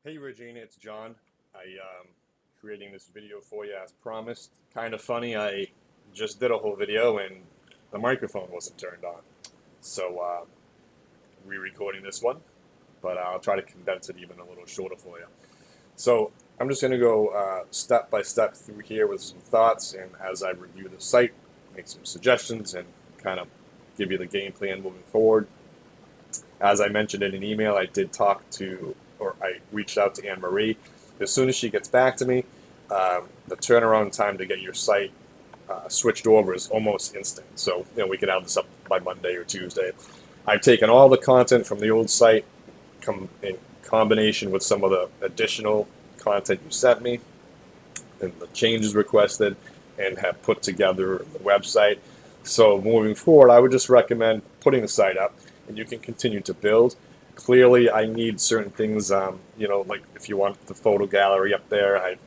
Hey Regina, it's John. I creating this video for you as promised. Kind of funny, I just did a whole video and the microphone wasn't turned on. So re-recording this one, but I'll try to condense it even a little shorter for you. So I'm just going to go step by step through here with some thoughts, and as I review the site, make some suggestions and kind of give you the game plan moving forward. As I mentioned in an email, I did talk to, or I reached out to Anne Marie. As soon as she gets back to me, the turnaround time to get your site switched over is almost instant. So, we could have this up by Monday or Tuesday. I've taken all the content from the old site, in combination with some of the additional content you sent me and the changes requested, and have put together the website. So moving forward, I would just recommend putting the site up, and you can continue to build. Clearly, I need certain things. Like if you want the photo gallery up there,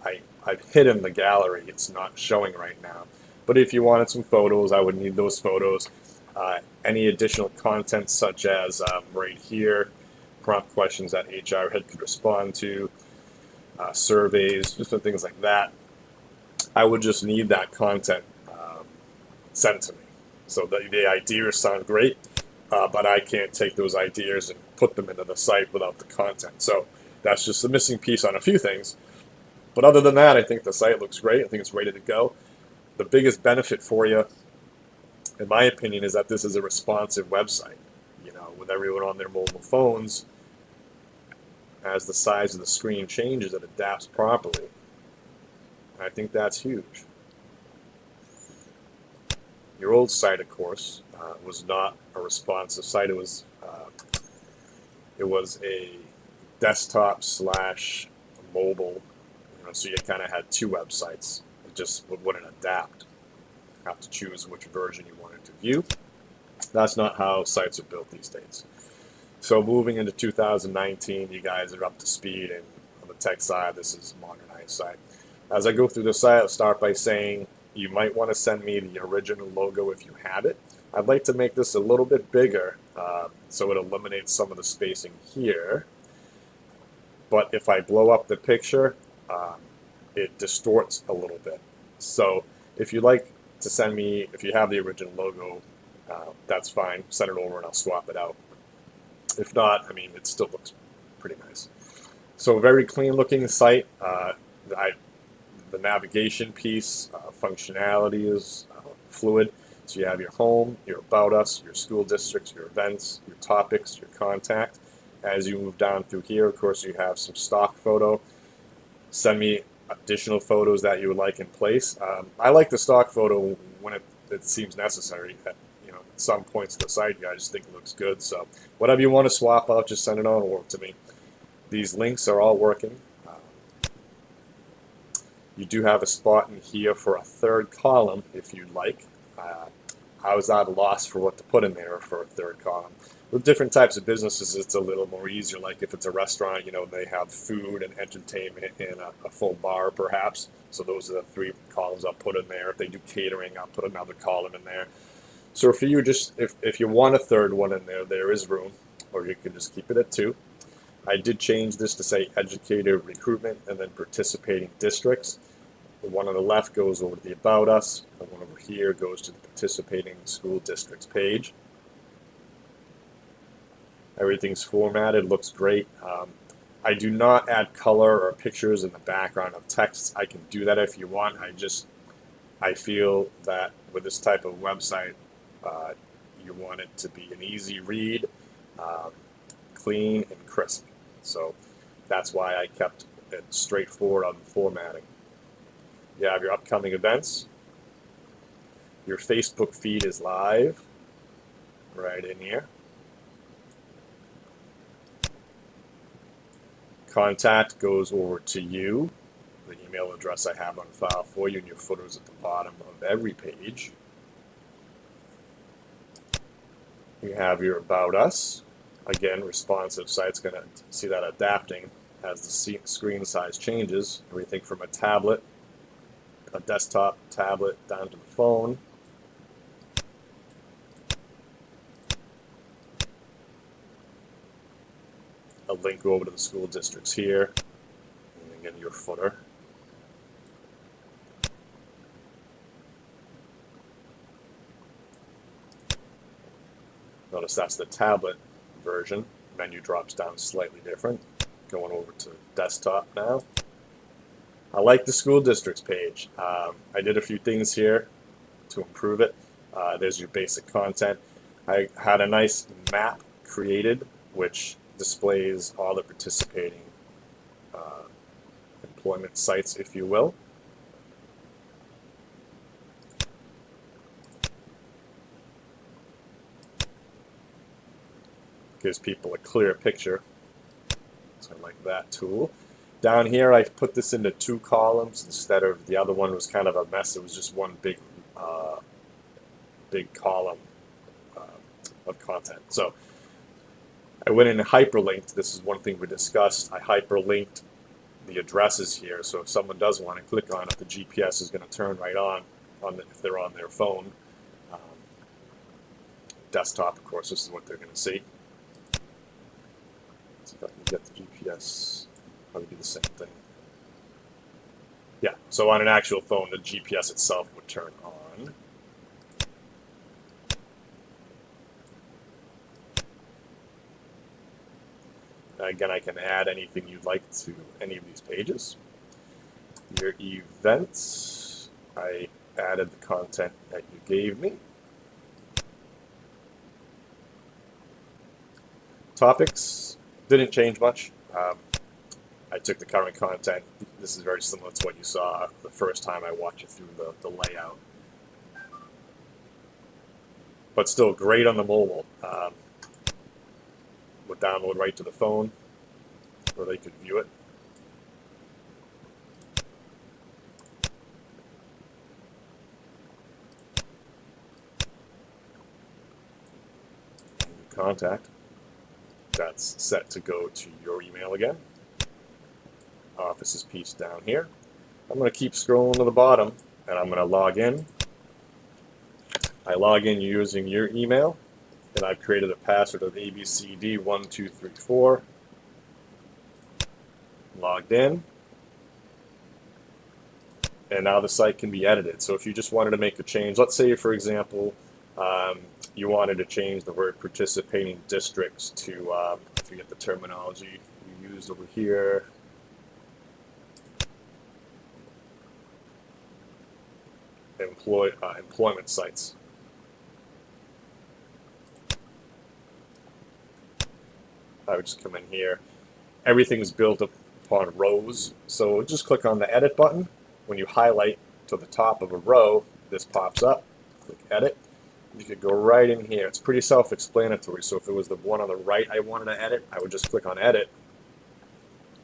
I've hidden the gallery. It's not showing right now. But if you wanted some photos, I would need those photos. Any additional content, such as right here, prompt questions that HR head could respond to, surveys, just things like that. I would just need that content sent to me. So the ideas sound great, but I can't take those ideas and put them into the site without the content. So that's just the missing piece on a few things. But other than that, I think the site looks great. I think it's ready to go. The biggest benefit for you, in my opinion, is that this is a responsive website. With everyone on their mobile phones, as the size of the screen changes, it adapts properly. I think that's huge. Your old site, of course, was not a responsive site. It was a desktop slash mobile. So you kind of had two websites. It just wouldn't adapt. Have to choose which version you wanted to view. That's not how sites are built these days. So moving into 2019, you guys are up to speed, and on the tech side, this is a modernized site. As I go through the site, I'll start by saying you might want to send me the original logo if you have it. I'd like to make this a little bit bigger, so it eliminates some of the spacing here. But if I blow up the picture, it distorts a little bit. So if you'd like to send me, if you have the original logo, that's fine. Send it over and I'll swap it out. If not, it still looks pretty nice. So very clean looking site. The navigation piece, functionality is fluid. So you have your home, your about us, your school districts, your events, your topics, your contact. As you move down through here, of course, you have some stock photo. Send me additional photos that you would like in place. I like the stock photo when it seems necessary. At some points of the site, I just think it looks good. So whatever you want to swap out, just send it on over to me. These links are all working. You do have a spot in here for a third column if you'd like. I was at a loss for what to put in there for a third column. With different types of businesses, it's a little more easier. Like if it's a restaurant, they have food and entertainment and a full bar perhaps. So those are the three columns I'll put in there. If they do catering, I'll put another column in there. So for you, just if you want a third one in there, there is room, or you can just keep it at two. I did change this to say educator recruitment and then participating districts. The one on the left goes over to the About Us. The one over here goes to the participating school districts page. Everything's formatted, looks great. I do not add color or pictures in the background of text. I can do that if you want. I feel that with this type of website, you want it to be an easy read, clean and crisp. So that's why I kept it straightforward on the formatting. You have your upcoming events. Your Facebook feed is live right in here. Contact goes over to you, the email address I have on file for you, and your footer's at the bottom of every page. You have your About Us. Again, responsive site's going to see that adapting as the screen size changes. Everything from a tablet, a desktop, tablet, down to the phone. a link over to the school districts here, and again your footer. Notice that's the tablet version. Menu drops down slightly different. Going over to desktop now. I like the school districts page. I did a few things here to improve it. There's your basic content. I had a nice map created which displays all the participating employment sites, if you will. Gives people a clear picture. So I like that tool. Down here, I put this into 2 columns instead of the other one was kind of a mess. It was just one big column of content. So I went in and hyperlinked. This is one thing we discussed. I hyperlinked the addresses here. So if someone does want to click on it, the GPS is going to turn right on if they're on their phone. Desktop, of course, this is what they're going to see. Let's see if I can get the GPS. Probably do the same thing. Yeah, so on an actual phone, the GPS itself would turn on. Again, I can add anything you'd like to any of these pages. Your events, I added the content that you gave me. Topics, didn't change much. I took the current content. This is very similar to what you saw the first time I watched it through the layout. But still great on the mobile. Would download right to the phone where they could view it. Contact. That's set to go to your email again. Office's piece down here. I'm going to keep scrolling to the bottom and I'm going to log in. I log in using your email and I've created a password of ABCD1234. Logged in. And now the site can be edited. So if you just wanted to make a change, let's say for example, you wanted to change the word participating districts to, I forget the terminology we used over here. Employment sites. I would just come in here. Everything is built upon rows. So just click on the edit button. When you highlight to the top of a row, this pops up. Click edit. You could go right in here. It's pretty self-explanatory. So if it was the one on the right I wanted to edit, I would just click on edit.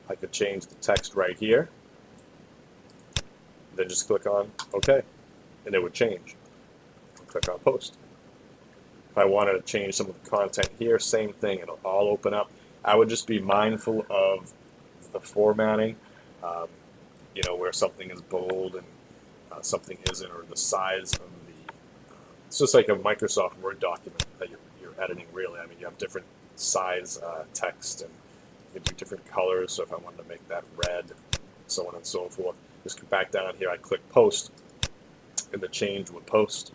I could change the text right here. Then just click on OK. And it would change. Click on post. If I wanted to change some of the content here, same thing. It'll all open up. I would just be mindful of the formatting, you know, where something is bold and something isn't, or the size of the. It's just like a Microsoft Word document that you're editing. Really, I mean, you have different size text, and you can do different colors. So if I wanted to make that red, so on and so forth, just come back down here. I click post, and the change would post.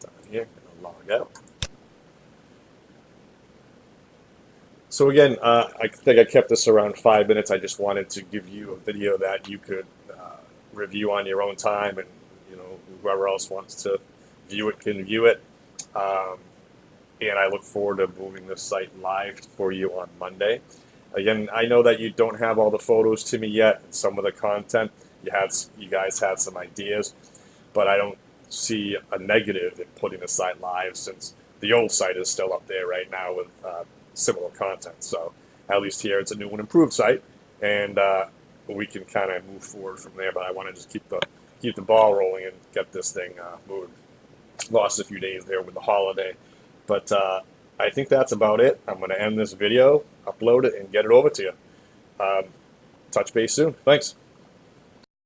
Down here, and I'll log out. So again, I think I kept this around 5 minutes. I just wanted to give you a video that you could review on your own time, and you know, whoever else wants to view it can view it. And I look forward to moving this site live for you on Monday. Again, I know that you don't have all the photos to me yet, and some of the content you guys had some ideas, but I don't see a negative in putting the site live, since the old site is still up there right now with similar content. So at least here it's a new and improved site, and we can kind of move forward from there. But I want to just keep the ball rolling and get this thing moved. Lost a few days there with the holiday, but I think that's about it. I'm going to end this video, upload it, and get it over to you. Touch base soon. Thanks.